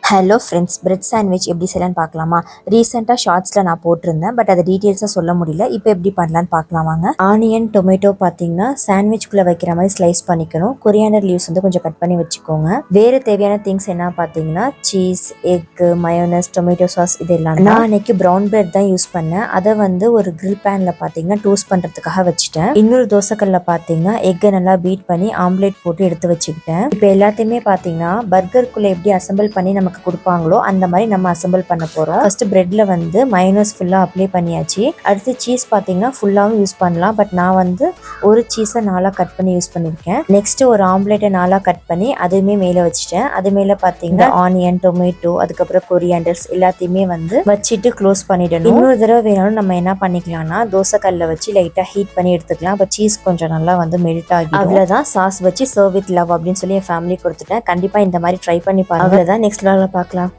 Hello friends, bread sandwich எப்படி செய்யலான்னு பார்க்கலாமா? ரீசெண்டாக ஷார்ட்ஸில் நான் போட்டிருந்தேன், பட் அதை டீட்டெயில்ஸாக சொல்ல முடியல. இப்போ எப்படி பண்ணலான்னு பார்க்கலாமாங்க. ஆனியன் டொமேட்டோ பார்த்தீங்கன்னா சாண்ட்விச்குள்ளே வைக்கிற மாதிரி ஸ்லைஸ் பண்ணிக்கணும். கொரியாண்டர் லீவ்ஸ் வந்து கொஞ்சம் கட் பண்ணி வச்சுக்கோங்க. வேறு தேவையான திங்ஸ் என்ன பார்த்தீங்கன்னா cheese, egg, mayonnaise, tomato sauce இது எல்லாம். நான் அன்னைக்கு ப்ரௌன் பிரெட் தான் யூஸ் பண்ணேன். அதை வந்து ஒரு கிரில் பேனில் பார்த்தீங்கன்னா டோஸ்ட் பண்ணுறதுக்காக வச்சுட்டேன். இன்னொரு தோசைக்கல்ல பார்த்தீங்கன்னா எக்கை நல்லா பீட் பண்ணி ஆம்லேட் போட்டு எடுத்து வச்சுக்கிட்டேன். இப்போ எல்லாத்தையுமே பார்த்தீங்கன்னா பர்கருக்குள்ளே எப்படி அசம்பிள் பண்ணி நமக்கு கொடுப்பாங்களோ அந்த மாதிரி நம்ம அசம்பிள் பண்ண போறோம். ஃபர்ஸ்ட் பிரெட்ல வந்து மயோனஸ் ஃபுல்லா அப்ளை பண்ணியாச்சு. அடுத்து சீஸ் பாத்தீங்கன்னா ஃபுல்லாவும் யூஸ் பண்ணலாம், பட் நான் வந்து ஒரு சீஸை நாலா கட் பண்ணி யூஸ் பண்ணிருக்கேன். நெக்ஸ்ட் ஒரு ஆம்லேட்டை நாலா கட் பண்ணி அதுவுமே மேல வச்சுட்டேன். அது மேல பாத்தீங்கன்னா ஆனியன், டொமேட்டோ, அதுக்கப்புறம் கொரியாண்டர்ஸ் எல்லாத்தையுமே வந்து வச்சுட்டு க்ளோஸ் பண்ணிடணும். இன்னொரு தடவை வேணாலும் நம்ம என்ன பண்ணிக்கலாம்னா தோசை கல்ல வச்சு லைட்டா ஹீட் பண்ணி எடுத்துக்கலாம். அப்ப சீஸ் கொஞ்சம் நல்லா வந்து மெல்ட் ஆகி அவ்வளவுதான். சாஸ் வச்சு சர்வ் வித் லவ் அப்படின்னு சொல்லி என் ஃபேமிலி கொடுத்துட்டேன். கண்டிப்பா இந்த மாதிரி ட்ரை பண்ணி பாருங்க. அவ்வளவுதான். நெக்ஸ்ட் பார்க்கலாம்.